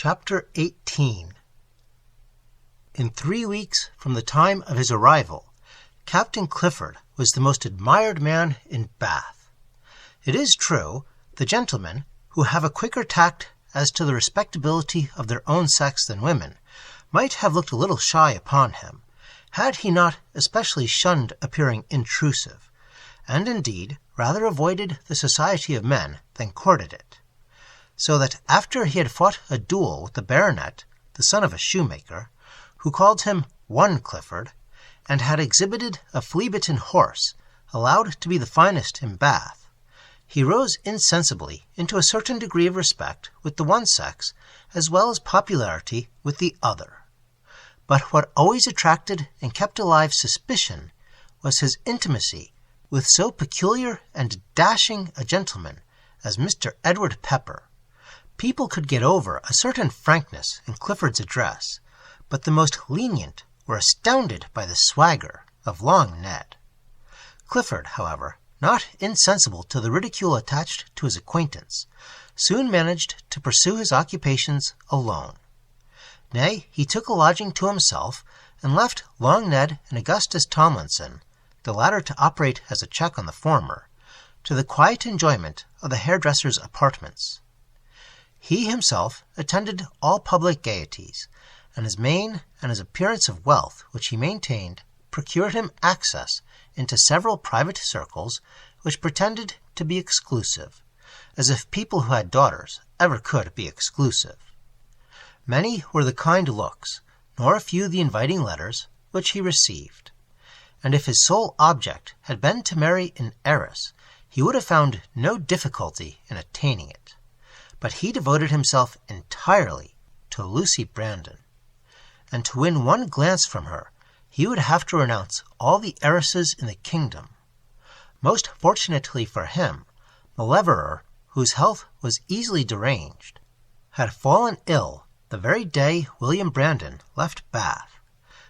Chapter 18. In 3 weeks from the time of his arrival, Captain Clifford was the most admired man in Bath. It is true, the gentlemen, who have a quicker tact as to the respectability of their own sex than women, might have looked a little shy upon him, had he not especially shunned appearing intrusive, and indeed rather avoided the society of men than courted it. So that after he had fought a duel with the baronet, the son of a shoemaker, who called him one Clifford, and had exhibited a flea-bitten horse, allowed to be the finest in Bath, he rose insensibly into a certain degree of respect with the one sex, as well as popularity with the other. But what always attracted and kept alive suspicion was his intimacy with so peculiar and dashing a gentleman as Mr. Edward Pepper. People could get over a certain frankness in Clifford's address, but the most lenient were astounded by the swagger of Long Ned. Clifford, however, not insensible to the ridicule attached to his acquaintance, soon managed to pursue his occupations alone. Nay, he took a lodging to himself, and left Long Ned and Augustus Tomlinson, the latter to operate as a check on the former, to the quiet enjoyment of the hairdresser's apartments. He himself attended all public gaieties, and his mien and his appearance of wealth which he maintained procured him access into several private circles which pretended to be exclusive, as if people who had daughters ever could be exclusive. Many were the kind looks, nor a few the inviting letters, which he received, and if his sole object had been to marry an heiress, he would have found no difficulty in attaining it. But he devoted himself entirely to Lucy Brandon, and to win one glance from her he would have to renounce all the heiresses in the kingdom. Most fortunately for him, Maleverer, whose health was easily deranged, had fallen ill the very day William Brandon left Bath,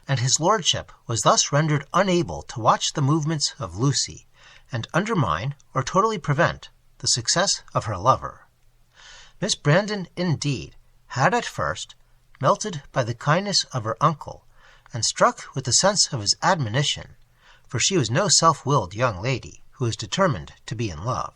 and his lordship was thus rendered unable to watch the movements of Lucy, and undermine or totally prevent the success of her lover. Miss Brandon, indeed, had at first, melted by the kindness of her uncle, and struck with the sense of his admonition, for she was no self-willed young lady who was determined to be in love,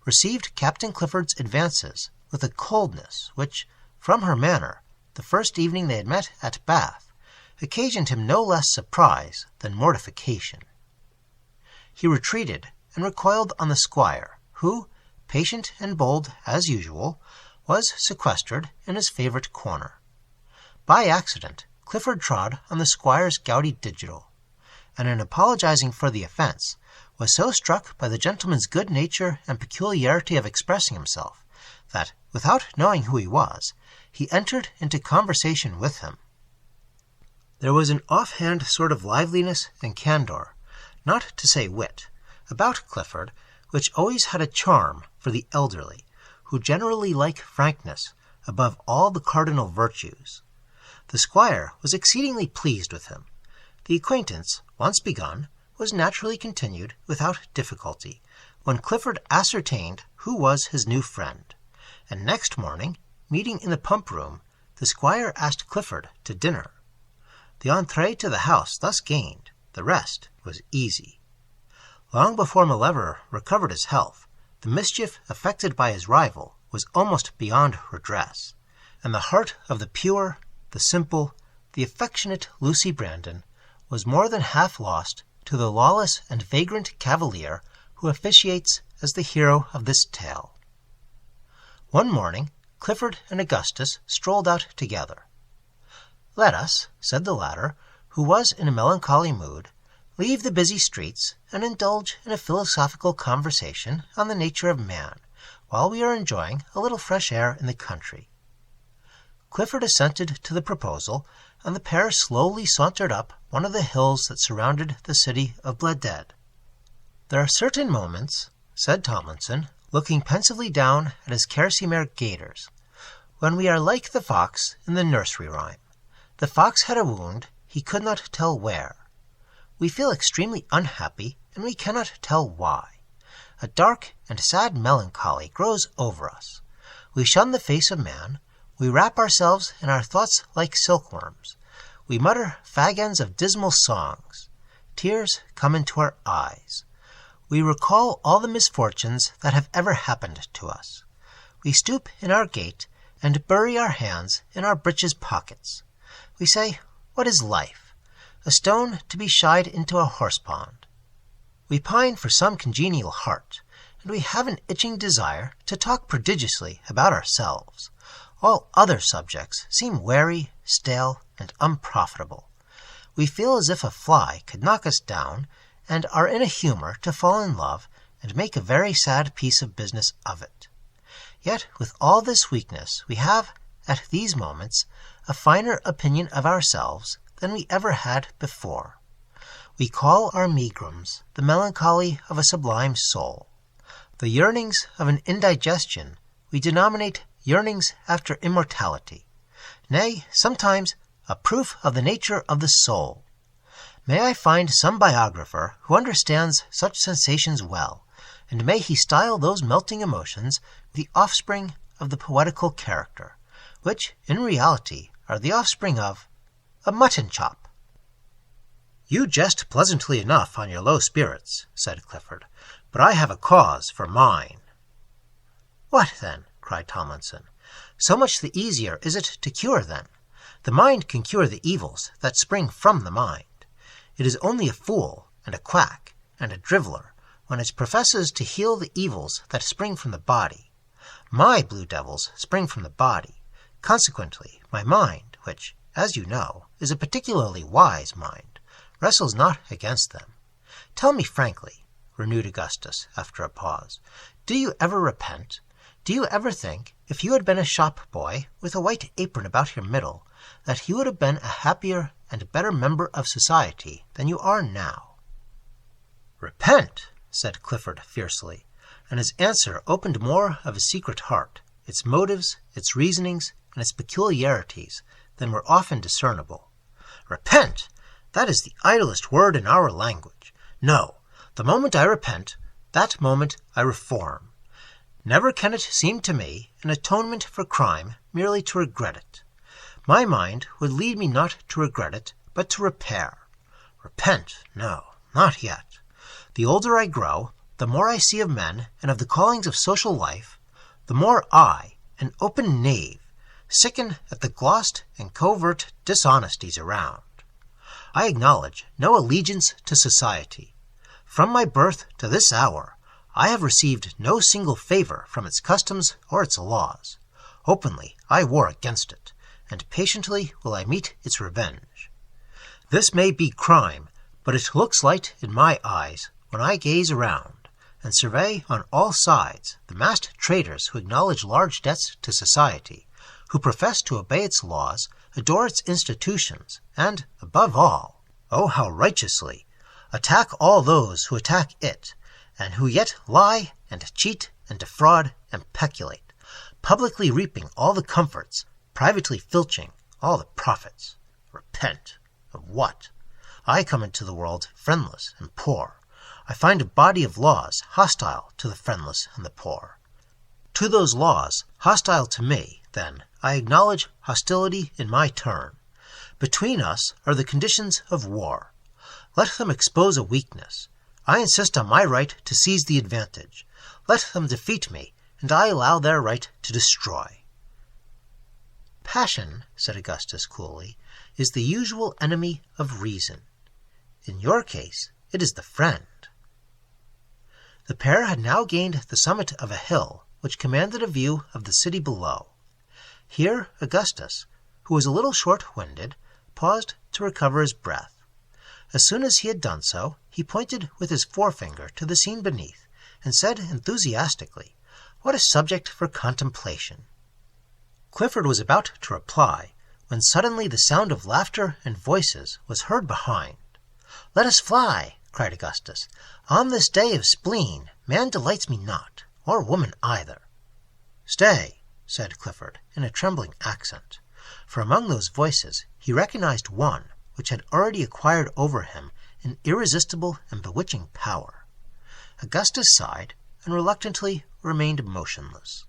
received Captain Clifford's advances with a coldness which, from her manner, the first evening they had met at Bath, occasioned him no less surprise than mortification. He retreated and recoiled on the squire, who, patient and bold as usual, was sequestered in his favourite corner. By accident, Clifford trod on the squire's gouty digital, and in apologizing for the offence, was so struck by the gentleman's good nature and peculiarity of expressing himself, that, without knowing who he was, he entered into conversation with him. There was an off-hand sort of liveliness and candour, not to say wit, about Clifford, which always had a charm for the elderly, who generally like frankness above all the cardinal virtues. The squire was exceedingly pleased with him. The acquaintance, once begun, was naturally continued without difficulty, when Clifford ascertained who was his new friend, and next morning, meeting in the pump-room, the squire asked Clifford to dinner. The entrée to the house thus gained, the rest was easy. Long before Maleverer recovered his health, the mischief effected by his rival was almost beyond redress, and the heart of the pure, the simple, the affectionate Lucy Brandon was more than half lost to the lawless and vagrant cavalier who officiates as the hero of this tale. One morning, Clifford and Augustus strolled out together. "Let us," said the latter, who was in a melancholy mood, "leave the busy streets and indulge in a philosophical conversation on the nature of man, while we are enjoying a little fresh air in the country." Clifford assented to the proposal, and the pair slowly sauntered up one of the hills that surrounded the city of Bladud. "There are certain moments," said Tomlinson, looking pensively down at his kerseymere gaiters, "when we are like the fox in the nursery rhyme. The fox had a wound, he could not tell where. We feel extremely unhappy, and we cannot tell why. A dark and sad melancholy grows over us. We shun the face of man, We wrap ourselves in our thoughts like silkworms. We mutter fag-ends of dismal songs. Tears come into our eyes. We recall all the misfortunes that have ever happened to us. We stoop in our gait and bury our hands in our breeches pockets. We say, "What is life? A stone to be shied into a horse-pond." We pine for some congenial heart, and we have an itching desire to talk prodigiously about ourselves. All other subjects seem weary, stale, and unprofitable. We feel as if a fly could knock us down, and are in a humor to fall in love and make a very sad piece of business of it. Yet with all this weakness we have, at these moments, a finer opinion of ourselves than we ever had before. We call our megrims the melancholy of a sublime soul. The yearnings of an indigestion we denominate yearnings after immortality, nay, sometimes a proof of the nature of the soul. May I find some biographer who understands such sensations well, and may he style those melting emotions the offspring of the poetical character, which in reality are the offspring of a mutton chop. "You jest pleasantly enough on your low spirits," said Clifford, "but I have a cause for mine." "What, then?" cried Tomlinson. "So much the easier is it to cure, then. The mind can cure the evils that spring from the mind. It is only a fool, and a quack, and a driveler, when it professes to heal the evils that spring from the body. My blue devils spring from the body. Consequently, my mind, which, as you know, is a particularly wise mind, wrestles not against them. Tell me frankly," renewed Augustus, after a pause, "do you ever repent? Do you ever think, if you had been a shop-boy with a white apron about your middle, that you would have been a happier and better member of society than you are now?" "Repent!" said Clifford fiercely, and his answer opened more of his secret heart, its motives, its reasonings, and its peculiarities than were often discernible. "Repent! That is the idlest word in our language. No, the moment I repent, that moment I reform. Never can it seem to me an atonement for crime merely to regret it. My mind would lead me not to regret it, but to repair. Repent? No, not yet. The older I grow, the more I see of men and of the callings of social life, the more I, an open knave, sicken at the glossed and covert dishonesties around. I acknowledge no allegiance to society. From my birth to this hour, I have received no single favor from its customs or its laws. Openly I war against it, and patiently will I meet its revenge. This may be crime, but it looks light in my eyes when I gaze around, and survey on all sides the masked traitors who acknowledge large debts to society, who profess to obey its laws, adore its institutions, and, above all, oh how righteously, attack all those who attack it, and who yet lie and cheat and defraud and peculate, publicly reaping all the comforts, privately filching all the profits. Repent? Of what? I come into the world friendless and poor. I find a body of laws hostile to the friendless and the poor. To those laws, hostile to me, then, I acknowledge hostility in my turn. Between us are the conditions of war. Let them expose a weakness. I insist on my right to seize the advantage. Let them defeat me, and I allow their right to destroy. Passion, said Augustus coolly, is the usual enemy of reason. In your case, it is the friend. The pair had now gained the summit of a hill which commanded a view of the city below. Here Augustus, who was a little short-winded, paused to recover his breath. As soon as he had done so, he pointed with his forefinger to the scene beneath, and said enthusiastically, "What a subject for contemplation!" Clifford was about to reply, when suddenly the sound of laughter and voices was heard behind. "Let us fly!" cried Augustus. "On this day of spleen, man delights me not, or woman either." "Stay," said Clifford, in a trembling accent, for among those voices he recognized one which had already acquired over him an irresistible and bewitching power. Augustus sighed, and reluctantly remained motionless.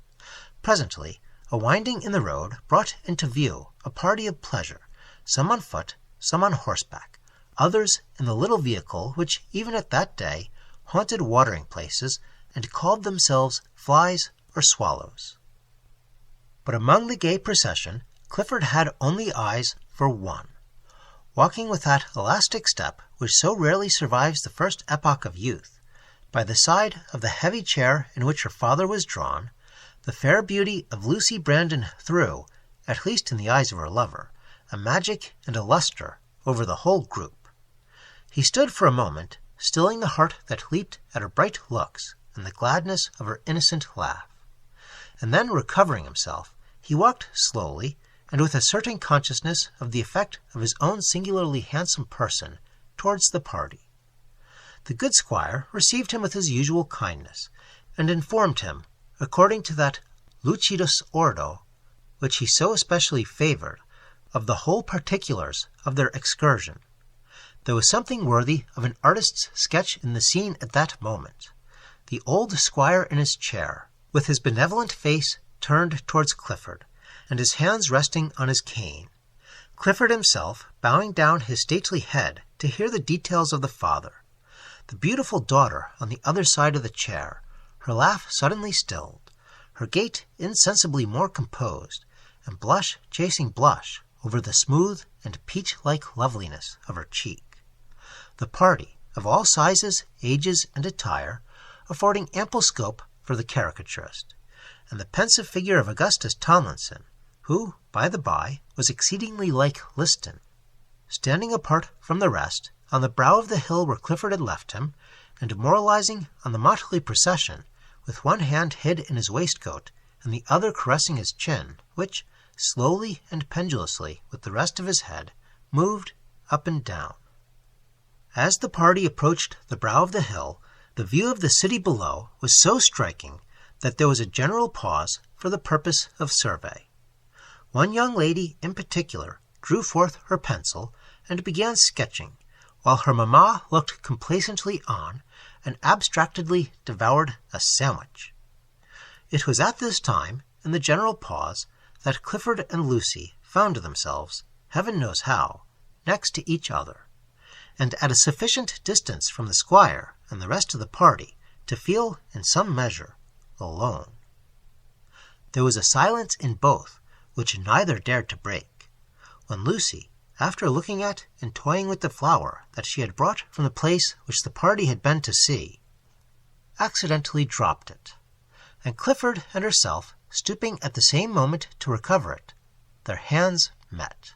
Presently A winding in the road brought into view a party of pleasure, some on foot, some on horseback, others in the little vehicle which even at that day haunted watering places and called themselves flies or swallows. But among the gay procession Clifford had only eyes for one. Walking with that elastic step which so rarely survives the first epoch of youth, by the side of the heavy chair in which her father was drawn, the fair beauty of Lucy Brandon threw, at least in the eyes of her lover, a magic and a lustre over the whole group. He stood for a moment, stilling the heart that leaped at her bright looks and the gladness of her innocent laugh. And then, recovering himself, he walked slowly, and with a certain consciousness of the effect of his own singularly handsome person, towards the party. The good squire received him with his usual kindness, and informed him, according to that lucidus ordo which he so especially favoured, of the whole particulars of their excursion. There was something worthy of an artist's sketch in the scene at that moment. The old squire in his chair, with his benevolent face turned towards Clifford, and his hands resting on his cane. Clifford himself bowing down his stately head to hear the details of the father. The beautiful daughter on the other side of the chair, her laugh suddenly stilled, her gait insensibly more composed, and blush chasing blush over the smooth and peach-like loveliness of her cheek. The party, of all sizes, ages, and attire, affording ample scope for the caricaturist, and the pensive figure of Augustus Tomlinson, who, by the by, was exceedingly like Liston, standing apart from the rest, on the brow of the hill where Clifford had left him, and moralizing on the motley procession, with one hand hid in his waistcoat, and the other caressing his chin, which, slowly and pendulously, with the rest of his head, moved up and down. As the party approached the brow of the hill, the view of the city below was so striking that there was a general pause for the purpose of survey. One young lady in particular drew forth her pencil and began sketching, while her mamma looked complacently on and abstractedly devoured a sandwich. It was at this time, in the general pause, that Clifford and Lucy found themselves, heaven knows how, next to each other, and at a sufficient distance from the squire and the rest of the party to feel, in some measure, alone. There was a silence in both which neither dared to break, when Lucy, after looking at and toying with the flower that she had brought from the place which the party had been to see, accidentally dropped it, and Clifford and herself, stooping at the same moment to recover it, their hands met.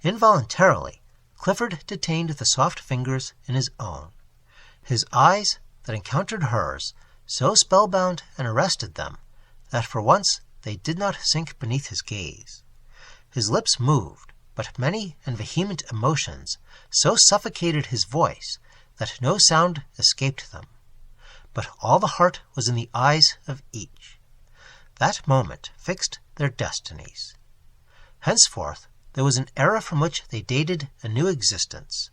Involuntarily, Clifford detained the soft fingers in his own. His eyes, that encountered hers, so spellbound and arrested them, that for once they did not sink beneath his gaze. His lips moved, but many and vehement emotions so suffocated his voice that no sound escaped them. But all the heart was in the eyes of each. That moment fixed their destinies. Henceforth there was an era from which they dated a new existence,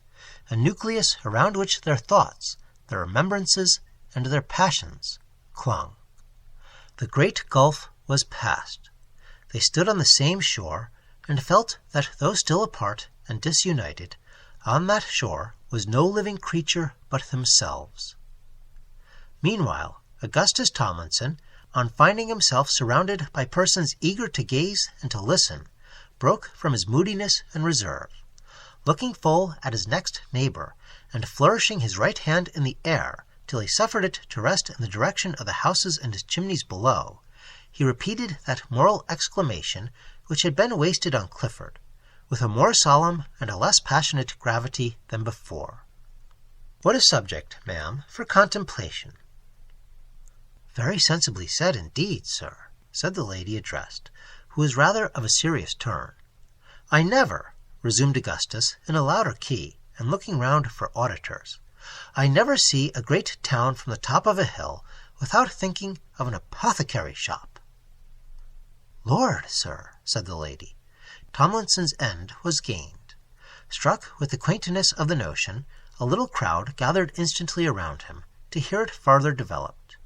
a nucleus around which their thoughts, their remembrances, and their passions clung. The great gulf was passed. They stood on the same shore, and felt that though still apart and disunited, on that shore was no living creature but themselves. Meanwhile, Augustus Tomlinson, on finding himself surrounded by persons eager to gaze and to listen, broke from his moodiness and reserve. Looking full at his next neighbour, and flourishing his right hand in the air till he suffered it to rest in the direction of the houses and chimneys below, he repeated that moral exclamation which had been wasted on Clifford, with a more solemn and a less passionate gravity than before. "What a subject, ma'am, for contemplation!" "Very sensibly said, indeed, sir," said the lady addressed, who was rather of a serious turn. "I never," resumed Augustus in a louder key, and looking round for auditors, "I never see a great town from the top of a hill without thinking of an apothecary shop." "Lord, sir," said the lady. Tomlinson's end was gained. Struck with the quaintness of the notion, a little crowd gathered instantly around him, to hear it farther developed.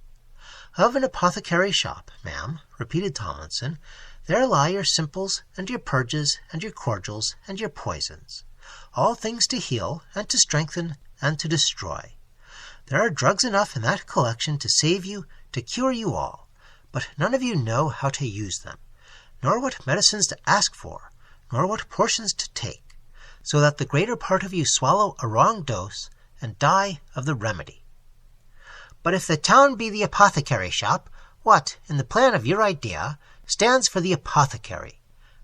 "Of an apothecary shop, ma'am," repeated Tomlinson. "There lie your simples, and your purges, and your cordials, and your poisons. All things to heal, and to strengthen, and to destroy. There are drugs enough in that collection to save you, to cure you all, but none of you know how to use them, nor what medicines to ask for, nor what portions to take, so that the greater part of you swallow a wrong dose, and die of the remedy." "But if the town be the apothecary shop, what, in the plan of your idea, stands for the apothecary?"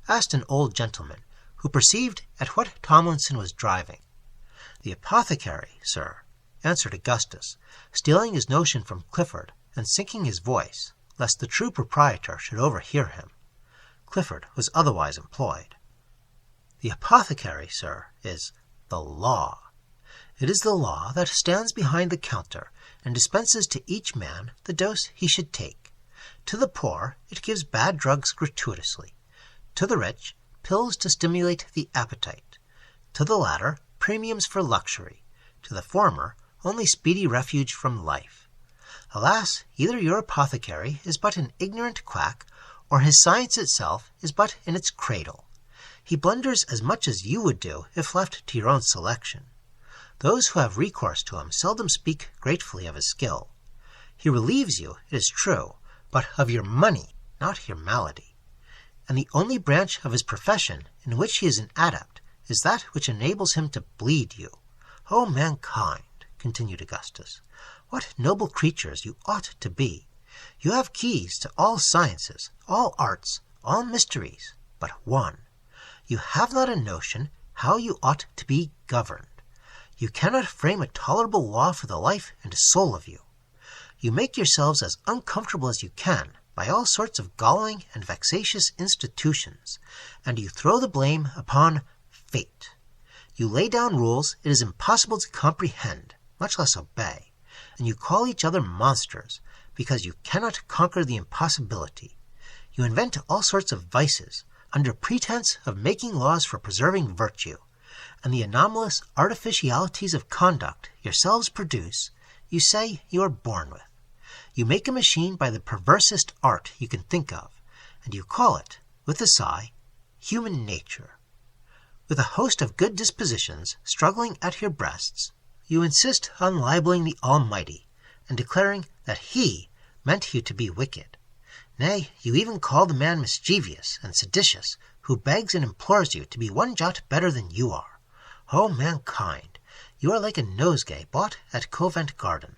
asked an old gentleman, who perceived at what Tomlinson was driving. "The apothecary, sir," answered Augustus, stealing his notion from Clifford, and sinking his voice, lest the true proprietor should overhear him. Clifford was otherwise employed. "The apothecary, sir, is the law. It is the law that stands behind the counter and dispenses to each man the dose he should take. To the poor it gives bad drugs gratuitously. To the rich, pills to stimulate the appetite. To the latter, premiums for luxury. To the former, only speedy refuge from life. Alas, either your apothecary is but an ignorant quack, or his science itself is but in its cradle. He blunders as much as you would do if left to your own selection. Those who have recourse to him seldom speak gratefully of his skill. He relieves you, it is true, but of your money, not your malady. And the only branch of his profession in which he is an adept is that which enables him to bleed you. O mankind," continued Augustus, "what noble creatures you ought to be! You have keys to all sciences, all arts, all mysteries, but one. You have not a notion how you ought to be governed. You cannot frame a tolerable law for the life and soul of you. You make yourselves as uncomfortable as you can by all sorts of galling and vexatious institutions, and you throw the blame upon fate. You lay down rules it is impossible to comprehend, much less obey, and you call each other monsters, because you cannot conquer the impossibility. You invent all sorts of vices, under pretense of making laws for preserving virtue, and the anomalous artificialities of conduct yourselves produce, you say you are born with. You make a machine by the perversest art you can think of, and you call it, with a sigh, human nature. With a host of good dispositions struggling at your breasts, you insist on libeling the Almighty, and declaring that He meant you to be wicked. Nay, you even call the man mischievous and seditious, who begs and implores you to be one jot better than you are. O mankind, you are like a nosegay bought at Covent Garden.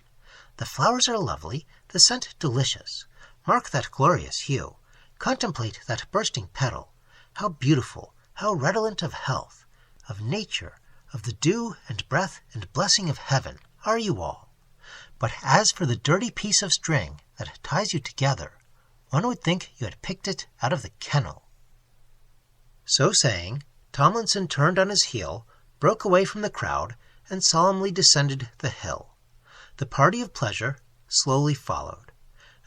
The flowers are lovely, the scent delicious. Mark that glorious hue. Contemplate that bursting petal. How beautiful, how redolent of health, of nature, of the dew and breath and blessing of heaven are you all. But as for the dirty piece of string that ties you together, one would think you had picked it out of the kennel." So saying, Tomlinson turned on his heel, broke away from the crowd, and solemnly descended the hill. The party of pleasure slowly followed,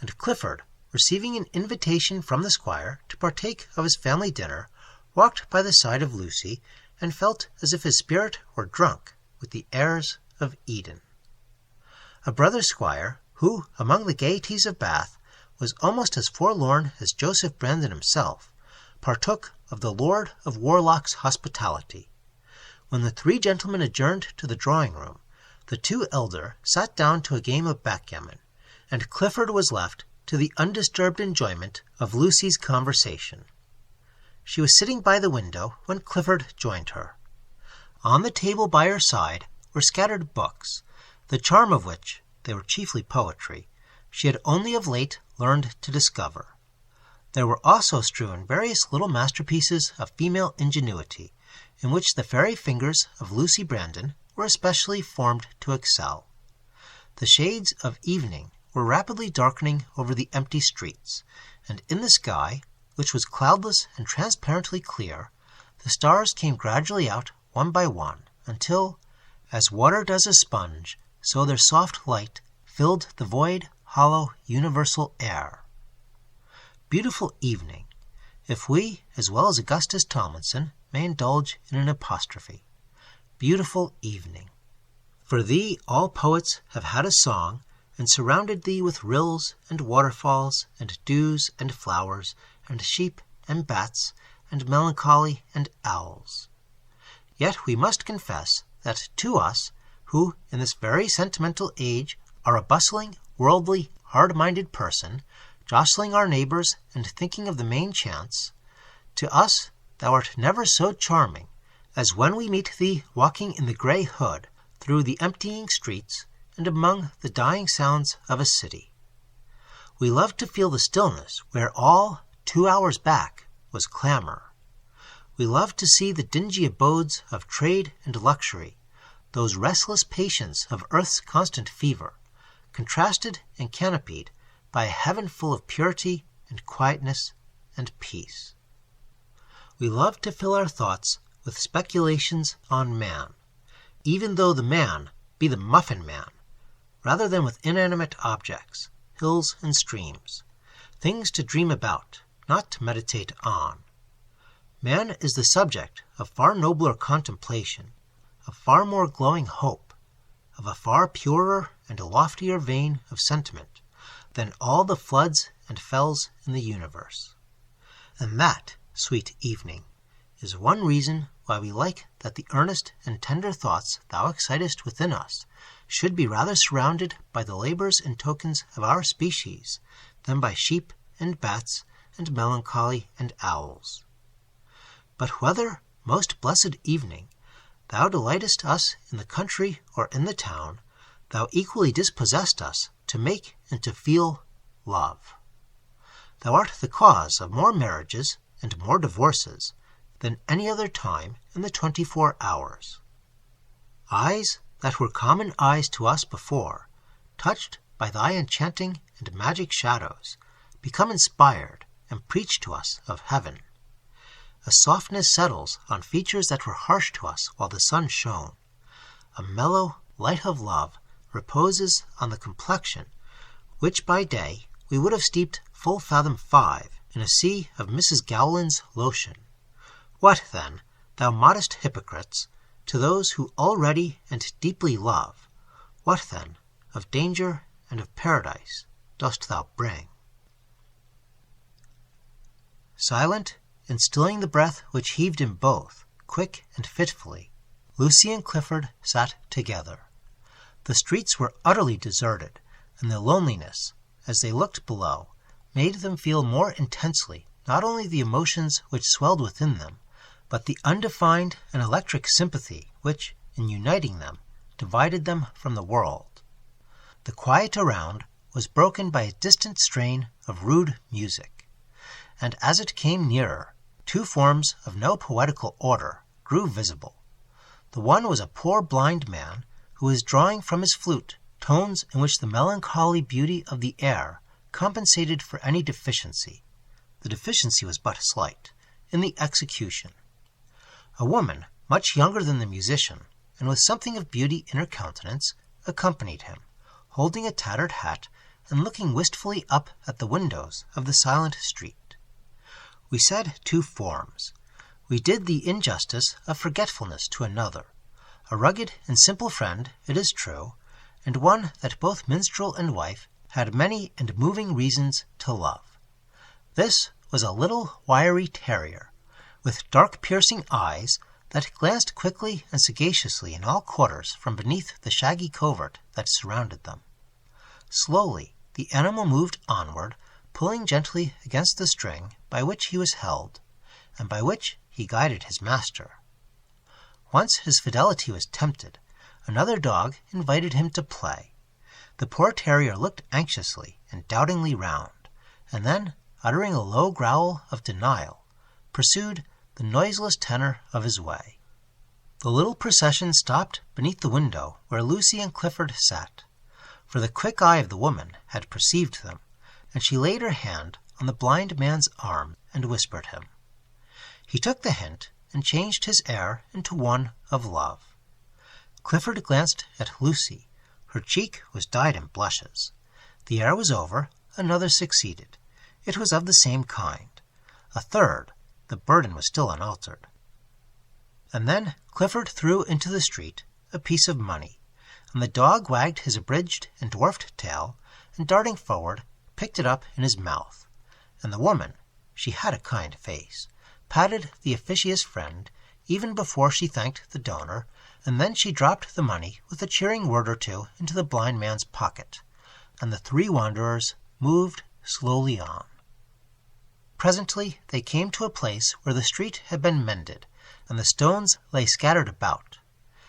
and Clifford, receiving an invitation from the squire to partake of his family dinner, walked by the side of Lucy, and felt as if his spirit were drunk with the airs of Eden. A brother squire, who, among the gaieties of Bath, was almost as forlorn as Joseph Brandon himself, partook of the Lord of Warlock's hospitality. When the three gentlemen adjourned to the drawing-room, the two elder sat down to a game of backgammon, and Clifford was left to the undisturbed enjoyment of Lucy's conversation. She was sitting by the window when Clifford joined her. On the table by her side were scattered books, the charm of which, they were chiefly poetry, she had only of late learned to discover. There were also strewn various little masterpieces of female ingenuity, in which the fairy fingers of Lucy Brandon were especially formed to excel. The shades of evening were rapidly darkening over the empty streets, and in the sky, which was cloudless and transparently clear, the stars came gradually out one by one, until, as water does a sponge, so their soft light filled the void, hollow, universal air. Beautiful evening, if we, as well as Augustus Tomlinson, may indulge in an apostrophe. Beautiful evening. For thee all poets have had a song, and surrounded thee with rills and waterfalls, and dews and flowers, and sheep and bats, and melancholy and owls. Yet we must confess that to us, who in this very sentimental age are a bustling, worldly, hard-minded person, jostling our neighbours and thinking of the main chance, to us thou art never so charming as when we meet thee walking in the grey hood through the emptying streets and among the dying sounds of a city. We love to feel the stillness where all 2 hours back was clamour. We love to see the dingy abodes of trade and luxury, those restless patients of earth's constant fever, contrasted and canopied by a heaven full of purity and quietness and peace. We love to fill our thoughts with speculations on man, even though the man be the muffin man, rather than with inanimate objects, hills and streams, things to dream about, not to meditate on. Man is the subject of far nobler contemplation, of far more glowing hope, of a far purer and loftier vein of sentiment than all the floods and fells in the universe. And that, sweet evening, is one reason why we like that the earnest and tender thoughts thou excitest within us should be rather surrounded by the labours and tokens of our species than by sheep and bats and melancholy and owls. But whether, most blessed evening, thou delightest us in the country or in the town, thou equally dispossessed us to make and to feel love. Thou art the cause of more marriages and more divorces than any other time in the 24 hours. Eyes that were common eyes to us before, touched by thy enchanting and magic shadows, become inspired and preach to us of heaven. A softness settles on features that were harsh to us while the sun shone. A mellow light of love reposes on the complexion, which by day we would have steeped full fathom 5 in a sea of Mrs. Gowland's lotion. What, then, thou modest hypocrites, to those who already and deeply love, what, then, of danger and of paradise dost thou bring? Silent, and stilling the breath which heaved in both, quick and fitfully, Lucy and Clifford sat together. The streets were utterly deserted, and the loneliness, as they looked below, made them feel more intensely not only the emotions which swelled within them, but the undefined and electric sympathy which, in uniting them, divided them from the world. The quiet around was broken by a distant strain of rude music, and as it came nearer, 2 forms of no poetical order grew visible. The one was a poor blind man who was drawing from his flute tones in which the melancholy beauty of the air compensated for any deficiency. The deficiency was but slight, in the execution. A woman, much younger than the musician, and with something of beauty in her countenance, accompanied him, holding a tattered hat and looking wistfully up at the windows of the silent street. We said 2 forms. We did the injustice of forgetfulness to another, a rugged and simple friend, it is true, and one that both minstrel and wife had many and moving reasons to love. This was a little wiry terrier, with dark piercing eyes that glanced quickly and sagaciously in all quarters from beneath the shaggy covert that surrounded them. Slowly the animal moved onward, pulling gently against the string by which he was held, and by which he guided his master. Once his fidelity was tempted, another dog invited him to play. The poor terrier looked anxiously and doubtingly round, and then, uttering a low growl of denial, pursued the noiseless tenor of his way. The little procession stopped beneath the window where Lucy and Clifford sat, for the quick eye of the woman had perceived them, and she laid her hand on the blind man's arm and whispered him. He took the hint and changed his air into one of love. Clifford glanced at Lucy. Her cheek was dyed in blushes. The air was over, another succeeded. It was of the same kind. A third, the burden was still unaltered. And then Clifford threw into the street a piece of money, and the dog wagged his abridged and dwarfed tail, and darting forward, picked it up in his mouth. And the woman, she had a kind face, patted the officious friend even before she thanked the donor, and then she dropped the money with a cheering word or two into the blind man's pocket, and the three wanderers moved slowly on. Presently they came to a place where the street had been mended, and the stones lay scattered about.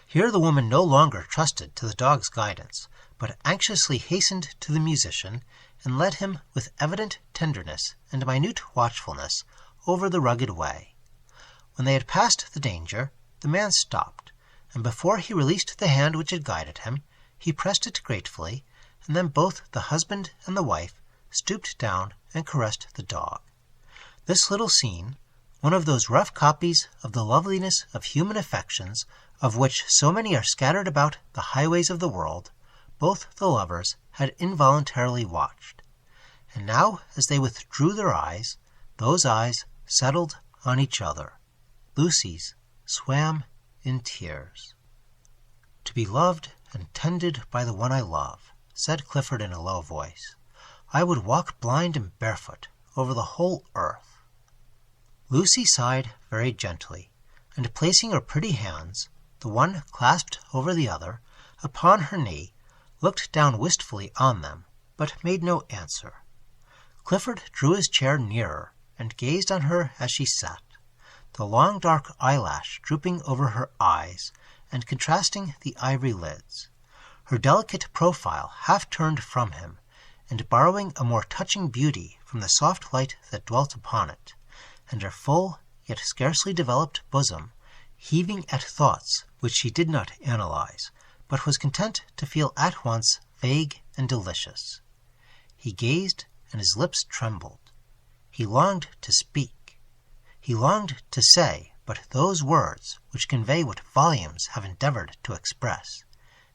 Here the woman no longer trusted to the dog's guidance, but anxiously hastened to the musician, and led him with evident tenderness and minute watchfulness over the rugged way. When they had passed the danger, the man stopped, and before he released the hand which had guided him, he pressed it gratefully, and then both the husband and the wife stooped down and caressed the dog. This little scene, one of those rough copies of the loveliness of human affections of which so many are scattered about the highways of the world, both the lovers had involuntarily watched. And now, as they withdrew their eyes, those eyes settled on each other. Lucy's swam in tears. "To be loved and tended by the one I love," said Clifford in a low voice. "I would walk blind and barefoot over the whole earth." Lucy sighed very gently, and placing her pretty hands, the one clasped over the other, upon her knee, looked down wistfully on them, but made no answer. Clifford drew his chair nearer, and gazed on her as she sat, the long dark eyelash drooping over her eyes, and contrasting the ivory lids, her delicate profile half turned from him, and borrowing a more touching beauty from the soft light that dwelt upon it, and her full, yet scarcely developed bosom, heaving at thoughts which she did not analyze, but was content to feel at once vague and delicious. He gazed, and his lips trembled. He longed to speak. He longed to say but those words which convey what volumes have endeavored to express,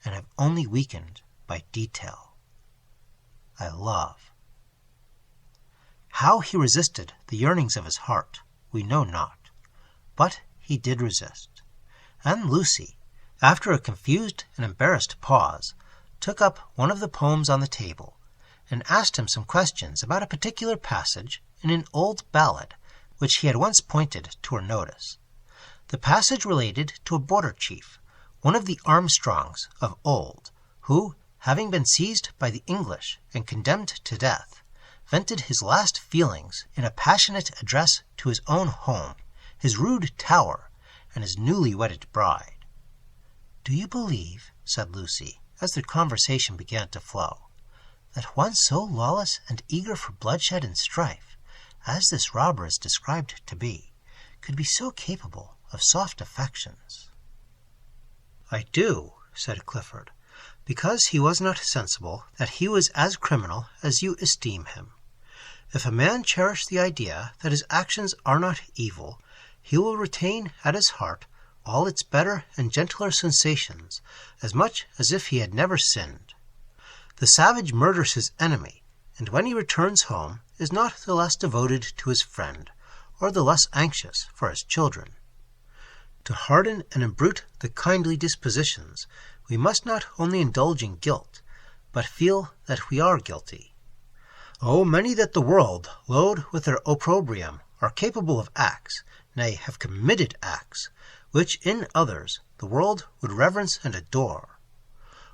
and have only weakened by detail. I love. How he resisted the yearnings of his heart, we know not, but he did resist. And Lucy, after a confused and embarrassed pause, took up one of the poems on the table, and asked him some questions about a particular passage in an old ballad which he had once pointed to her notice. The passage related to a border chief, one of the Armstrongs of old, who, having been seized by the English and condemned to death, vented his last feelings in a passionate address to his own home, his rude tower, and his newly wedded bride. "Do you believe," said Lucy, as the conversation began to flow, "that one so lawless and eager for bloodshed and strife, as this robber is described to be, could be so capable of soft affections?" "I do," said Clifford, "because he was not sensible that he was as criminal as you esteem him. If a man cherish the idea that his actions are not evil, he will retain at his heart all its better and gentler sensations, as much as if he had never sinned. The savage murders his enemy, and when he returns home is not the less devoted to his friend, or the less anxious for his children. To harden and imbrute the kindly dispositions, we must not only indulge in guilt, but feel that we are guilty. Oh, many that the world load with their opprobrium are capable of acts, nay, have committed acts, which in others the world would reverence and adore.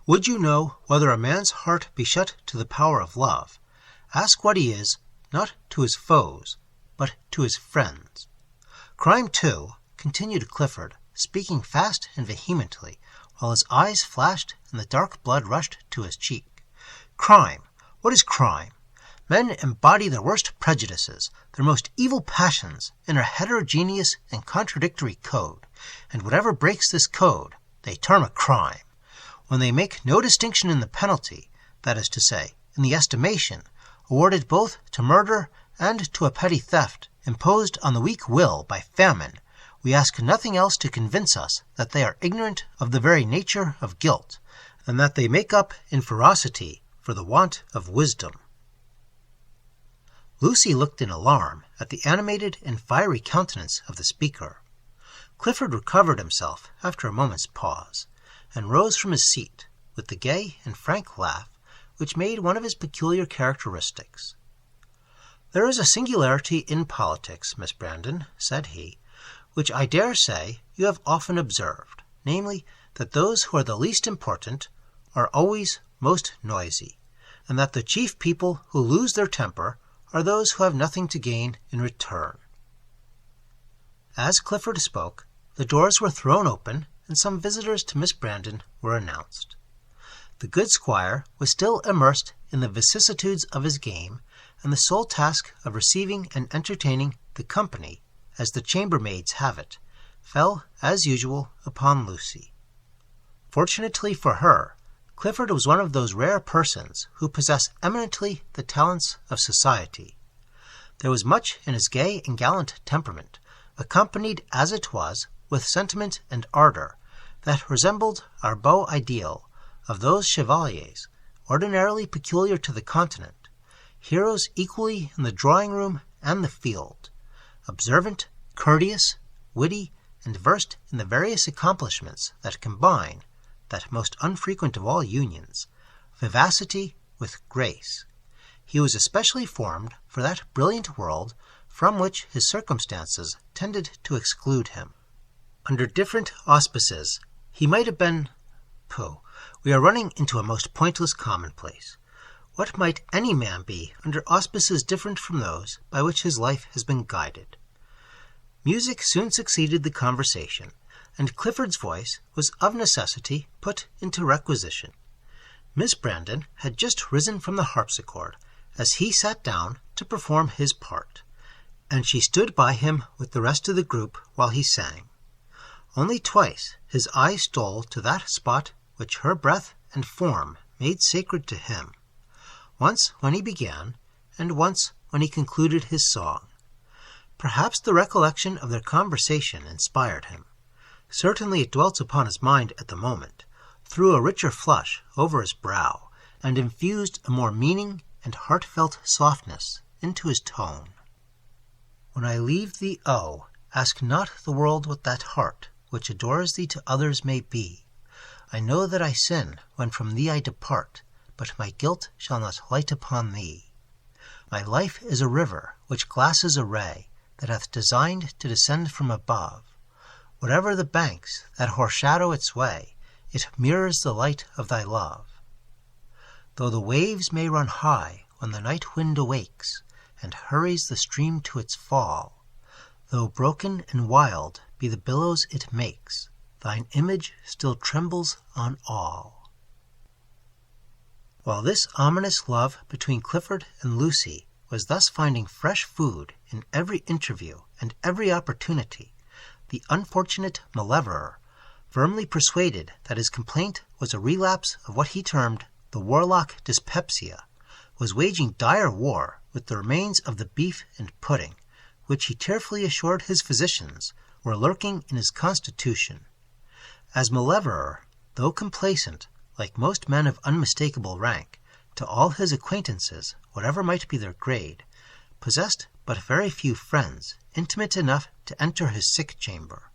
Would you know whether a man's heart be shut to the power of love? Ask what he is, not to his foes, but to his friends. Crime, too," continued Clifford, speaking fast and vehemently, while his eyes flashed and the dark blood rushed to his cheek. "Crime! What is crime? Men embody their worst prejudices, their most evil passions, in a heterogeneous and contradictory code, and whatever breaks this code they term a crime. When they make no distinction in the penalty, that is to say, in the estimation, awarded both to murder and to a petty theft imposed on the weak will by famine, we ask nothing else to convince us that they are ignorant of the very nature of guilt, and that they make up in ferocity for the want of wisdom." Lucy looked in alarm at the animated and fiery countenance of the speaker. Clifford recovered himself after a moment's pause, and rose from his seat, with the gay and frank laugh which made one of his peculiar characteristics. "There is a singularity in politics, Miss Brandon," said he, "which I dare say you have often observed, namely, that those who are the least important are always most noisy, and that the chief people who lose their temper are those who have nothing to gain in return." As Clifford spoke, the doors were thrown open, and some visitors to Miss Brandon were announced. The good squire was still immersed in the vicissitudes of his game, and the sole task of receiving and entertaining the company, as the chambermaids have it, fell, as usual, upon Lucy. Fortunately for her, Clifford was one of those rare persons who possess eminently the talents of society. There was much in his gay and gallant temperament, accompanied as it was with sentiment and ardor, that resembled our beau ideal of those chevaliers ordinarily peculiar to the continent, heroes equally in the drawing-room and the field, observant, courteous, witty, and versed in the various accomplishments that combine, that most unfrequent of all unions, vivacity with grace. He was especially formed for that brilliant world from which his circumstances tended to exclude him. Under different auspices, he might have been... we are running into a most pointless commonplace. What might any man be under auspices different from those by which his life has been guided? Music soon succeeded the conversation, and Clifford's voice was of necessity put into requisition. Miss Brandon had just risen from the harpsichord as he sat down to perform his part, and she stood by him with the rest of the group while he sang. Only twice his eye stole to that spot which her breath and form made sacred to him, once when he began, and once when he concluded his song. Perhaps the recollection of their conversation inspired him. Certainly it dwelt upon his mind at the moment, threw a richer flush over his brow, and infused a more meaning and heartfelt softness into his tone. "When I leave thee, oh, ask not the world what that heart which adores thee to others may be. I know that I sin when from thee I depart, but my guilt shall not light upon thee. My life is a river which glasses a ray that hath designed to descend from above. Whatever the banks that o'ershadow its way, it mirrors the light of thy love. Though the waves may run high when the night wind awakes, and hurries the stream to its fall, though broken and wild be the billows it makes, thine image still trembles on all." While this ominous love between Clifford and Lucy was thus finding fresh food in every interview and every opportunity, the unfortunate Maleverer, firmly persuaded that his complaint was a relapse of what he termed the warlock dyspepsia, was waging dire war with the remains of the beef and pudding, which he tearfully assured his physicians were lurking in his constitution. As Maleverer, though complacent, like most men of unmistakable rank, to all his acquaintances, whatever might be their grade, possessed but very few friends intimate enough to enter his sick chamber,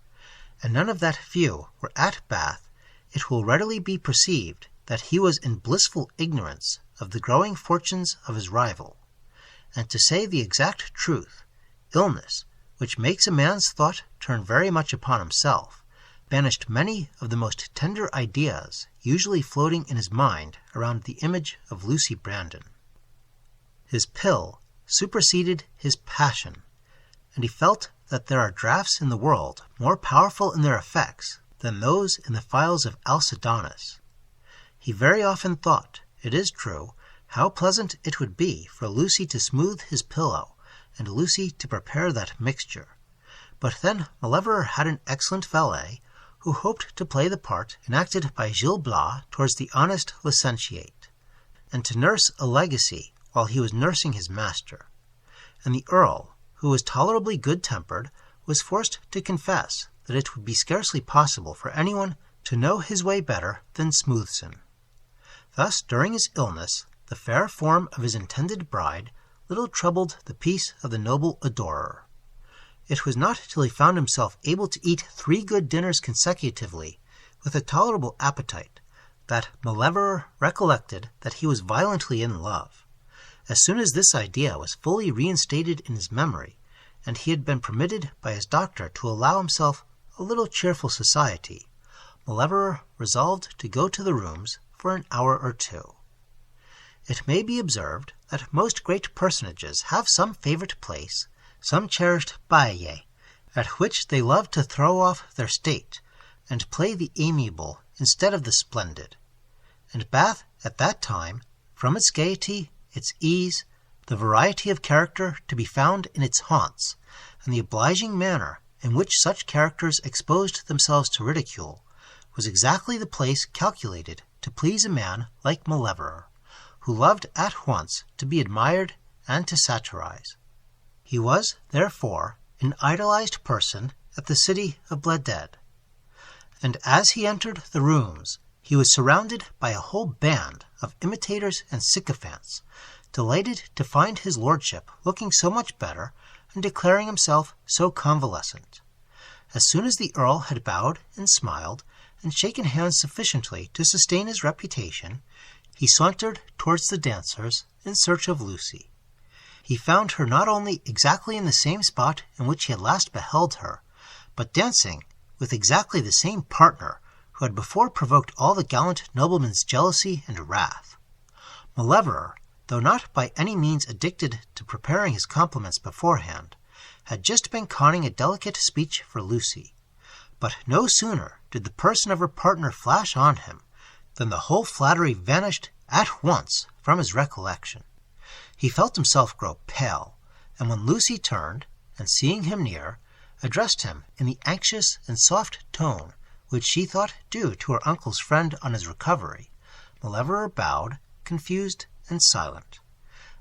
and none of that few were at Bath, it will readily be perceived that he was in blissful ignorance of the growing fortunes of his rival. And to say the exact truth, illness, which makes a man's thought turn very much upon himself, banished many of the most tender ideas usually floating in his mind around the image of Lucy Brandon. His pill superseded his passion, and he felt that there are draughts in the world more powerful in their effects than those in the phials of Alcidanis. He very often thought, it is true, how pleasant it would be for Lucy to smooth his pillow, and Lucy to prepare that mixture. But then Maleverer had an excellent valet, who hoped to play the part enacted by Gil Blas towards the honest licentiate, and to nurse a legacy while he was nursing his master. And the Earl, who was tolerably good-tempered, was forced to confess that it would be scarcely possible for anyone to know his way better than Smoothson. Thus, during his illness, the fair form of his intended bride little troubled the peace of the noble adorer. It was not till he found himself able to eat 3 good dinners consecutively, with a tolerable appetite, that Malever recollected that he was violently in love. As soon as this idea was fully reinstated in his memory, and he had been permitted by his doctor to allow himself a little cheerful society, Malever resolved to go to the rooms for an hour or two. It may be observed that most great personages have some favorite place, some cherished baile, at which they love to throw off their state, and play the amiable instead of the splendid. And Bath at that time, from its gaiety, its ease, the variety of character to be found in its haunts, and the obliging manner in which such characters exposed themselves to ridicule, was exactly the place calculated to please a man like Malever, who loved at once to be admired and to satirize. He was, therefore, an idolized person at the city of Bladud, and as he entered the rooms, he was surrounded by a whole band of imitators and sycophants, delighted to find his lordship looking so much better and declaring himself so convalescent. As soon as the Earl had bowed and smiled and shaken hands sufficiently to sustain his reputation, he sauntered towards the dancers in search of Lucy. He found her not only exactly in the same spot in which he had last beheld her, but dancing with exactly the same partner who had before provoked all the gallant nobleman's jealousy and wrath. Malever, though not by any means addicted to preparing his compliments beforehand, had just been conning a delicate speech for Lucy. But no sooner did the person of her partner flash on him than the whole flattery vanished at once from his recollection. He felt himself grow pale, and when Lucy turned, and seeing him near, addressed him in the anxious and soft tone which she thought due to her uncle's friend on his recovery, Malever bowed, confused and silent,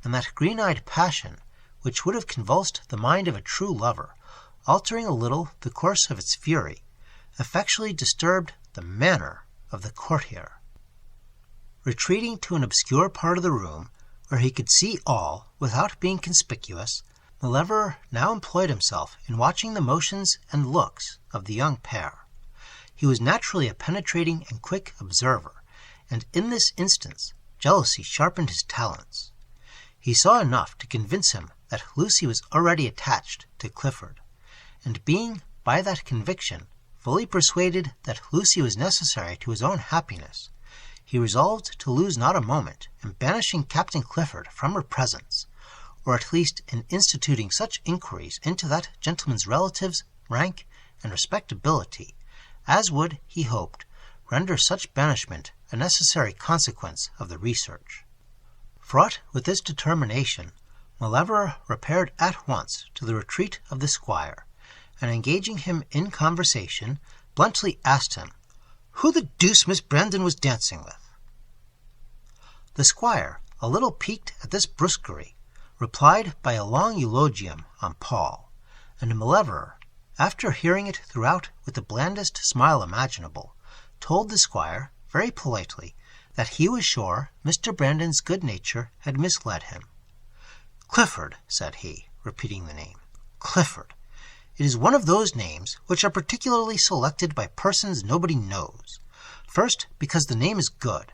and that green-eyed passion, which would have convulsed the mind of a true lover, altering a little the course of its fury, effectually disturbed the manner of the courtier. Retreating to an obscure part of the room, where he could see all without being conspicuous, Malever now employed himself in watching the motions and looks of the young pair. He was naturally a penetrating and quick observer, and in this instance jealousy sharpened his talents. He saw enough to convince him that Lucy was already attached to Clifford, and being, by that conviction, fully persuaded that Lucy was necessary to his own happiness, he resolved to lose not a moment in banishing Captain Clifford from her presence, or at least in instituting such inquiries into that gentleman's relatives, rank, and respectability, as would, he hoped, render such banishment a necessary consequence of the research. Fraught with this determination, Malever repaired at once to the retreat of the squire, and engaging him in conversation, bluntly asked him who the deuce Miss Brandon was dancing with. The squire, a little piqued at this brusquerie, replied by a long eulogium on Paul, and Malever, after hearing it throughout with the blandest smile imaginable, told the squire, very politely, that he was sure Mr. Brandon's good nature had misled him. "Clifford," said he, repeating the name. "Clifford. It is one of those names which are particularly selected by persons nobody knows. First, because the name is good,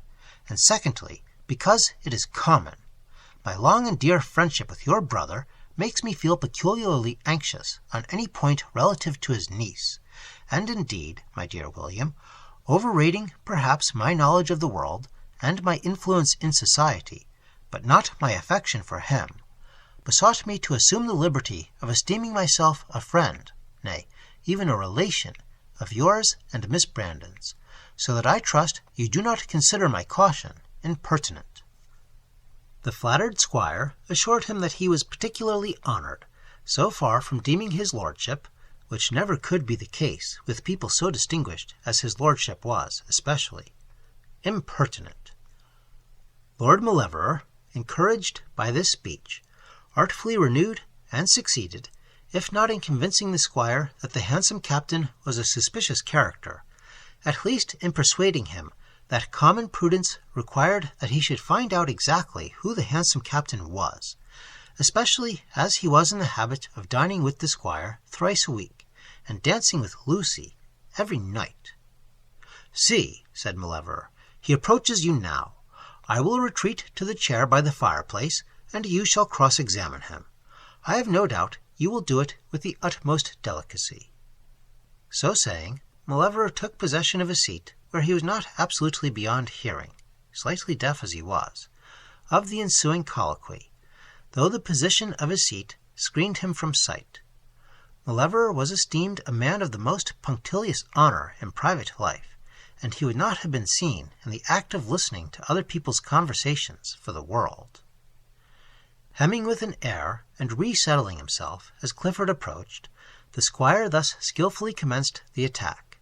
and secondly, because it is common. My long and dear friendship with your brother makes me feel peculiarly anxious on any point relative to his niece, and indeed, my dear William, overrating perhaps my knowledge of the world and my influence in society, but not my affection for him, besought me to assume the liberty of esteeming myself a friend, nay, even a relation, of yours and Miss Brandon's, so that I trust you do not consider my caution impertinent." The flattered squire assured him that he was particularly honored, so far from deeming his lordship, which never could be the case with people so distinguished as his lordship was, especially, impertinent. Lord Malever, encouraged by this speech, artfully renewed and succeeded, if not in convincing the squire that the handsome captain was a suspicious character, at least in persuading him that common prudence required that he should find out exactly who the handsome captain was, especially as he was in the habit of dining with the squire thrice a week, and dancing with Lucy every night. "See," said Malever, He approaches you now. I will retreat to the chair by the fireplace, and you shall cross-examine him. I have no doubt you will do it with the utmost delicacy." So saying, Malevorer took possession of a seat where he was not absolutely beyond hearing, slightly deaf as he was, of the ensuing colloquy, though the position of his seat screened him from sight. Malevorer was esteemed a man of the most punctilious honor in private life, and he would not have been seen in the act of listening to other people's conversations for the world. Hemming with an air, and resettling himself as Clifford approached, the squire thus skilfully commenced the attack.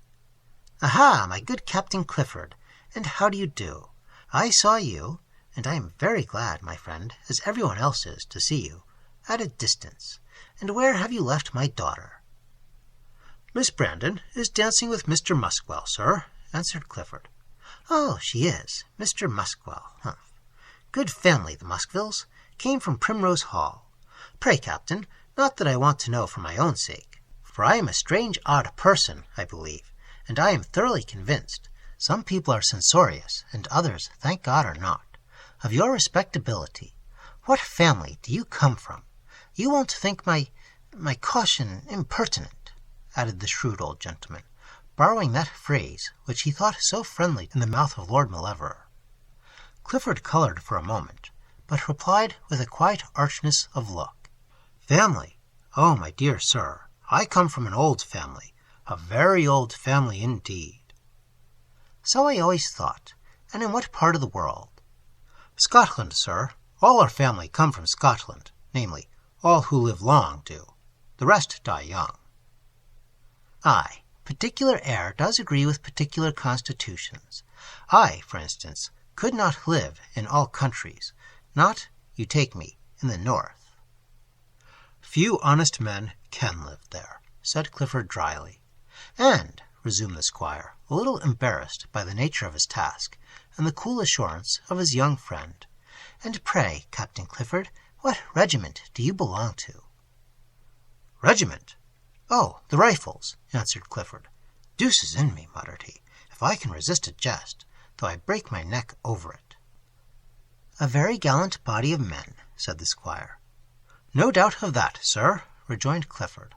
"Aha, my good Captain Clifford, and how do you do? I saw you, and I am very glad, my friend, as everyone else is, to see you, at a distance. And where have you left my daughter?" "Miss Brandon is dancing with Mr. Muskwell, sir," answered Clifford. "Oh, she is. Mr. Muskwell. Humph. Good family, the Muskvilles. Came from Primrose Hall. Pray, Captain, not that I want to know for my own sake, for I am a strange odd person, I believe, and I am thoroughly convinced, some people are censorious, and others, thank God, are not, of your respectability. What family do you come from? You won't think my caution impertinent," added the shrewd old gentleman, borrowing that phrase which he thought so friendly in the mouth of Lord Malevorer. Clifford colored for a moment, but replied with a quiet archness of look. "Family? Oh, my dear sir, I come from an old family, a very old family indeed." "So I always thought. And in what part of the world?" "Scotland, sir. All our family come from Scotland, namely, all who live long do. The rest die young." "Aye, particular air does agree with particular constitutions. I, for instance, could not live in all countries, not, you take me, in the north." "Few honest men can live there," said Clifford dryly. "And," resumed the squire, a little embarrassed by the nature of his task, and the cool assurance of his young friend, "and pray, Captain Clifford, what regiment do you belong to?" "Regiment? Oh, the Rifles," answered Clifford. "Deuces in me," muttered he, "if I can resist a jest, though I break my neck over it." "A very gallant body of men," said the squire. "No doubt of that, sir," rejoined Clifford.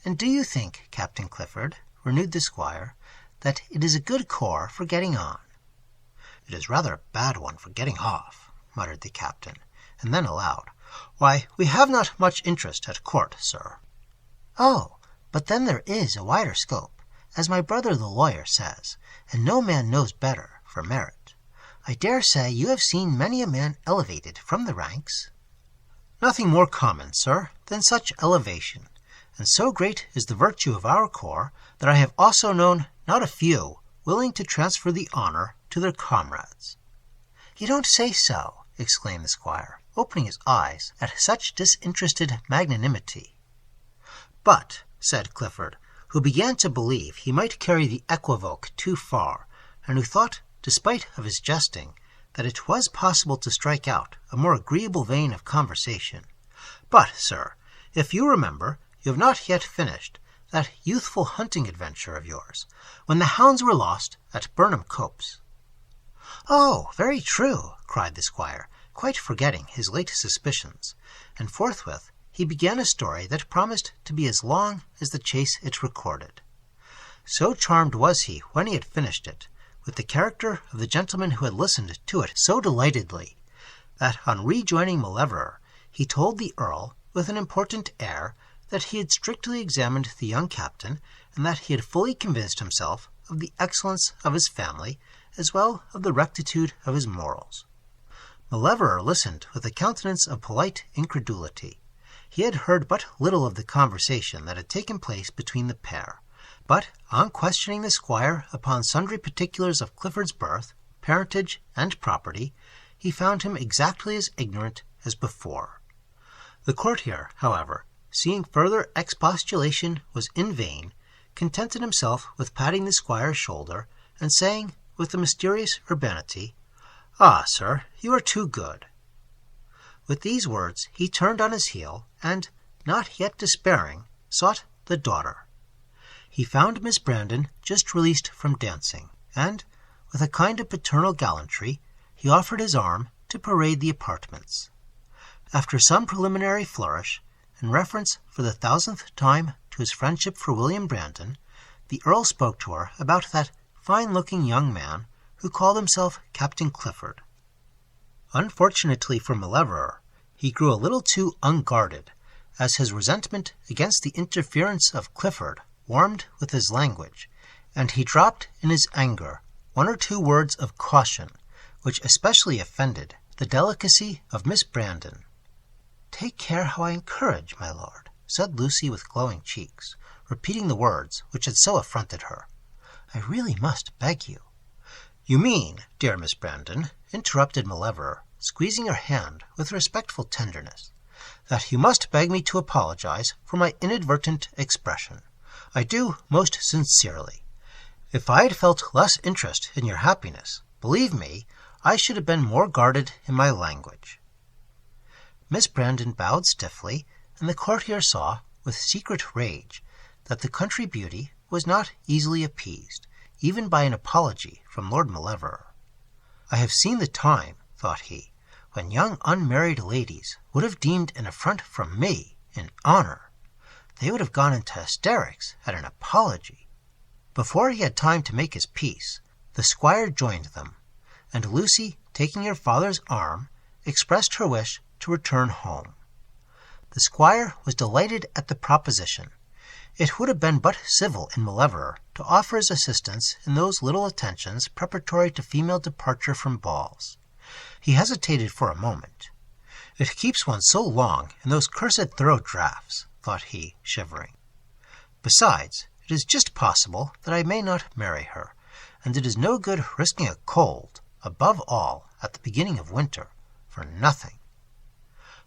"And do you think, Captain Clifford," renewed the squire, "that it is a good corps for getting on?" "It is rather a bad one for getting off," muttered the captain, and then aloud, "Why, we have not much interest at court, sir." "Oh, but then there is a wider scope, as my brother the lawyer says, and no man knows better, for merit. I dare say you have seen many a man elevated from the ranks." "Nothing more common, sir, than such elevation, and so great is the virtue of our corps that I have also known not a few willing to transfer the honor to their comrades." "You don't say so!" exclaimed the squire, opening his eyes at such disinterested magnanimity. "But," said Clifford, who began to believe he might carry the equivoque too far, and who thought, despite of his jesting, that it was possible to strike out a more agreeable vein of conversation, "but, sir, if you remember, you have not yet finished that youthful hunting adventure of yours, when the hounds were lost at Burnham Copse." "Oh, very true," cried the squire, quite forgetting his late suspicions, and forthwith he began a story that promised to be as long as the chase it recorded. So charmed was he, when he had finished it, with the character of the gentleman who had listened to it so delightedly, that on rejoining Malevorer, he told the earl, with an important air, that he had strictly examined the young captain, and that he had fully convinced himself of the excellence of his family, as well of the rectitude of his morals. Malevorer listened with a countenance of polite incredulity. He had heard but little of the conversation that had taken place between the pair, but on questioning the squire upon sundry particulars of Clifford's birth, parentage, and property, he found him exactly as ignorant as before. The courtier, however, seeing further expostulation was in vain, contented himself with patting the squire's shoulder, and saying, with a mysterious urbanity, "Ah, sir, you are too good." With these words he turned on his heel, and, not yet despairing, sought the daughter. He found Miss Brandon just released from dancing, and, with a kind of paternal gallantry, he offered his arm to parade the apartments. After some preliminary flourish, in reference for the 1000th time to his friendship for William Brandon, the Earl spoke to her about that fine-looking young man who called himself Captain Clifford. Unfortunately for Mauleverer, he grew a little too unguarded, as his resentment against the interference of Clifford warmed with his language, and he dropped in his anger 1 or 2 words of caution, which especially offended the delicacy of Miss Brandon. "Take care how I encourage, my lord," said Lucy with glowing cheeks, repeating the words which had so affronted her. "I really must beg you." "You mean, dear Miss Brandon," interrupted Mauleverer, squeezing her hand with respectful tenderness, "that you must beg me to apologize for my inadvertent expression. I do most sincerely. If I had felt less interest in your happiness, believe me, I should have been more guarded in my language." Miss Brandon bowed stiffly, and the courtier saw, with secret rage, that the country beauty was not easily appeased, even by an apology from Lord Mauleverer. "I have seen the time," thought he, "when young unmarried ladies would have deemed an affront from me an honor. They would have gone into hysterics at an apology." Before he had time to make his peace, the squire joined them, and Lucy, taking her father's arm, expressed her wish to return home. The squire was delighted at the proposition. It would have been but civil in Mauleverer to offer his assistance in those little attentions preparatory to female departure from balls. He hesitated for a moment. "It keeps one so long in those cursed thorough draughts," thought he, shivering. "Besides, it is just possible that I may not marry her, and it is no good risking a cold, above all at the beginning of winter, for nothing."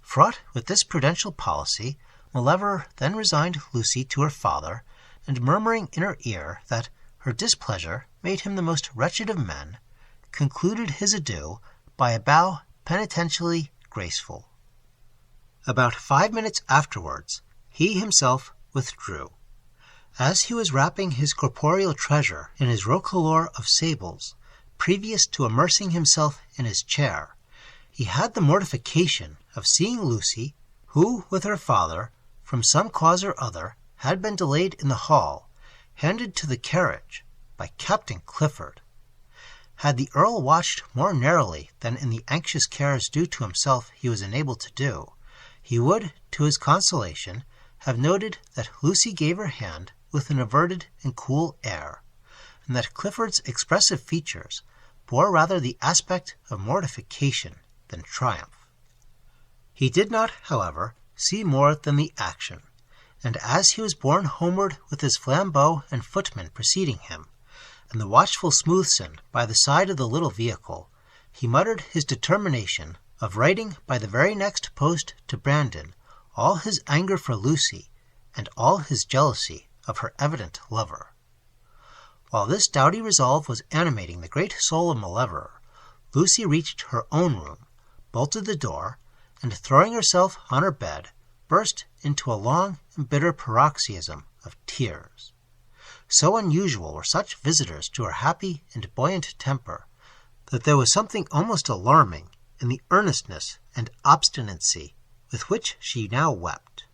Fraught with this prudential policy, Mauleverer then resigned Lucy to her father, and murmuring in her ear that her displeasure made him the most wretched of men, concluded his adieu by a bow penitentially graceful. About 5 minutes afterwards, he himself withdrew. As he was wrapping his corporeal treasure in his roquelaure of sables, previous to immersing himself in his chair, he had the mortification of seeing Lucy, who, with her father, from some cause or other, had been delayed in the hall, handed to the carriage by Captain Clifford. Had the Earl watched more narrowly than in the anxious cares due to himself he was enabled to do, he would, to his consolation, have noted that Lucy gave her hand with an averted and cool air, and that Clifford's expressive features bore rather the aspect of mortification than triumph. He did not, however, see more than the action, and as he was borne homeward with his flambeau and footman preceding him, and the watchful Smoothson by the side of the little vehicle, he muttered his determination of writing by the very next post to Brandon all his anger for Lucy and all his jealousy of her evident lover. While this doughty resolve was animating the great soul of Mauleverer, Lucy reached her own room, bolted the door, and throwing herself on her bed, burst into a long and bitter paroxysm of tears. So unusual were such visitors to her happy and buoyant temper, that there was something almost alarming in the earnestness and obstinacy with which she now wept.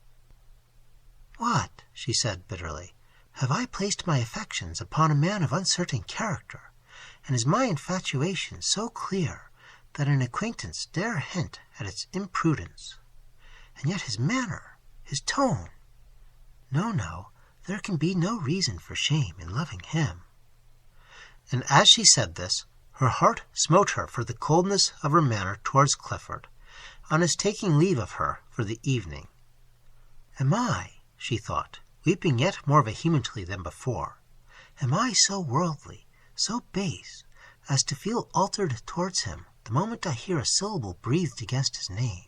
"What," she said bitterly, "have I placed my affections upon a man of uncertain character, and is my infatuation so clear that an acquaintance dare hint at its imprudence? And yet his manner, his tone! No, there can be no reason for shame in loving him." And as she said this, her heart smote her for the coldness of her manner towards Clifford, on his taking leave of her for the evening. "Am I," she thought, weeping yet more vehemently than before, "am I so worldly, so base, as to feel altered towards him the moment I hear a syllable breathed against his name?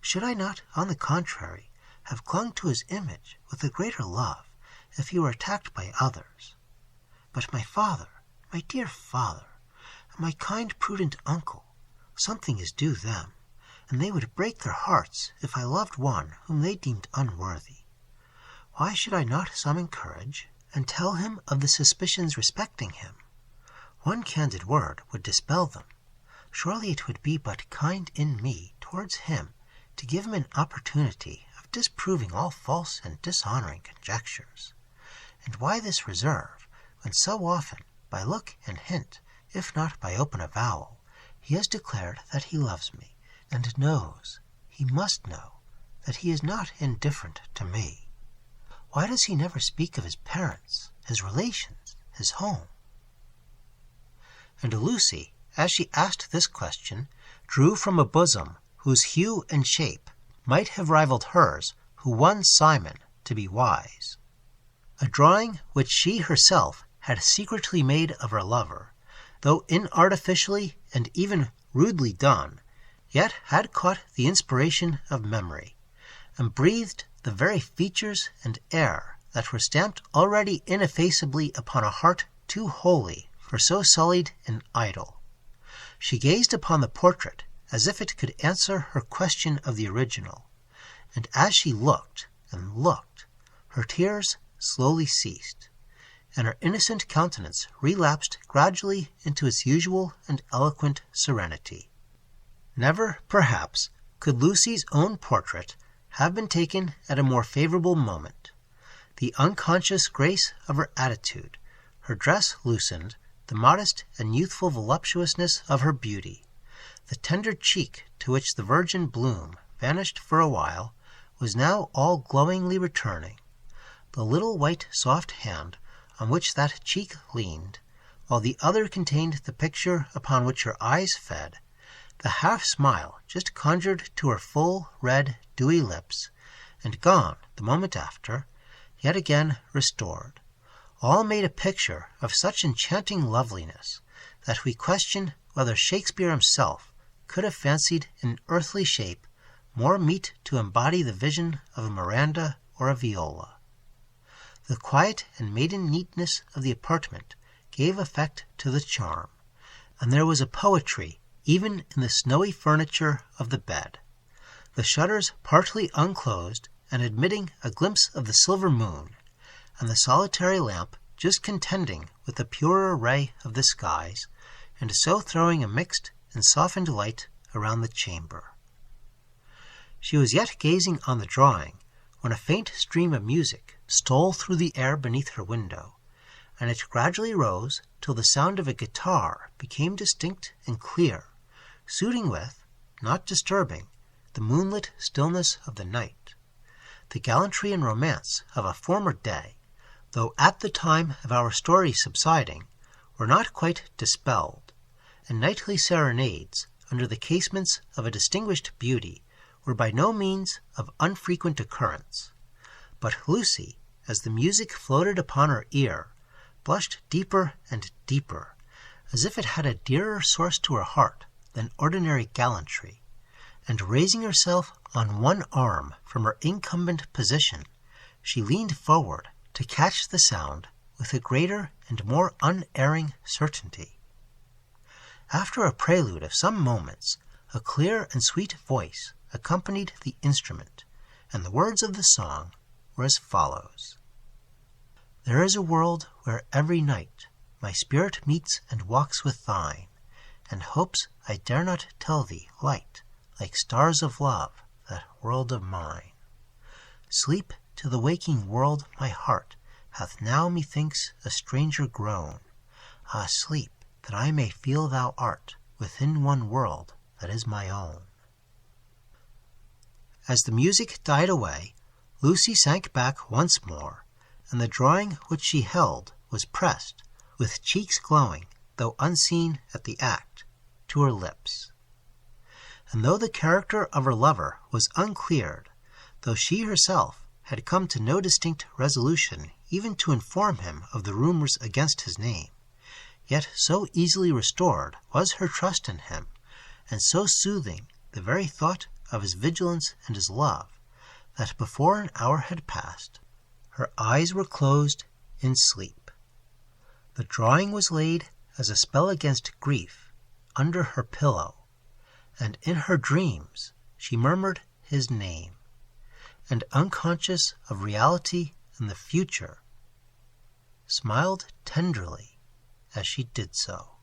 Should I not, on the contrary, have clung to his image with a greater love if he were attacked by others? But my father, my dear father, and my kind prudent uncle, something is due them, and they would break their hearts if I loved one whom they deemed unworthy. Why should I not summon courage, and tell him of the suspicions respecting him? One candid word would dispel them. Surely it would be but kind in me towards him to give him an opportunity of disproving all false and dishonoring conjectures. And why this reserve, when so often, by look and hint, if not by open avowal, he has declared that he loves me, and knows, he must know, that he is not indifferent to me? Why does he never speak of his parents, his relations, his home? And Lucy, as she asked this question, drew from a bosom whose hue and shape might have rivaled hers who won Simon to be wise. A drawing which she herself had secretly made of her lover, though inartificially and even rudely done, yet had caught the inspiration of memory, and breathed the very features and air that were stamped already ineffaceably upon a heart too holy for so sullied an idol. She gazed upon the portrait as if it could answer her question of the original, and as she looked and looked, her tears slowly ceased, and her innocent countenance relapsed gradually into its usual and eloquent serenity. Never, perhaps, could Lucy's own portrait have been taken at a more favorable moment. The unconscious grace of her attitude, her dress loosened, the modest and youthful voluptuousness of her beauty, the tender cheek to which the virgin bloom vanished for a while, was now all glowingly returning. The little white soft hand on which that cheek leaned, while the other contained the picture upon which her eyes fed, the half-smile just conjured to her full, red, dewy lips, and gone the moment after, yet again restored, all made a picture of such enchanting loveliness that we question whether Shakespeare himself could have fancied an earthly shape more meet to embody the vision of a Miranda or a Viola. The quiet and maiden neatness of the apartment gave effect to the charm, and there was a poetry even in the snowy furniture of the bed. The shutters partly unclosed and admitting a glimpse of the silver moon, and the solitary lamp just contending with the purer ray of the skies, and so throwing a mixed and softened light around the chamber. She was yet gazing on the drawing when a faint stream of music stole through the air beneath her window, and it gradually rose till the sound of a guitar became distinct and clear, suiting with, not disturbing, the moonlit stillness of the night. The gallantry and romance of a former day, though at the time of our story subsiding, were not quite dispelled, and nightly serenades under the casements of a distinguished beauty were by no means of unfrequent occurrence. But Lucy, as the music floated upon her ear, blushed deeper and deeper, as if it had a dearer source to her heart than ordinary gallantry, and raising herself on one arm from her incumbent position, she leaned forward to catch the sound with a greater and more unerring certainty. After a prelude of some moments, a clear and sweet voice accompanied the instrument, and the words of the song were as follows. There is a world where every night my spirit meets and walks with thine, and hopes I dare not tell thee light, like stars of love, that world of mine. Sleep to the waking world my heart hath now methinks a stranger grown. Ah, sleep, that I may feel thou art within one world that is my own. As the music died away, Lucy sank back once more, and the drawing which she held was pressed, with cheeks glowing, though unseen at the act, to her lips. And though the character of her lover was uncleared, though she herself had come to no distinct resolution even to inform him of the rumors against his name, yet so easily restored was her trust in him, and so soothing the very thought of his vigilance and his love, that before an hour had passed, her eyes were closed in sleep. The drawing was laid as a spell against grief under her pillow, and in her dreams she murmured his name, and unconscious of reality and the future, smiled tenderly as she did so.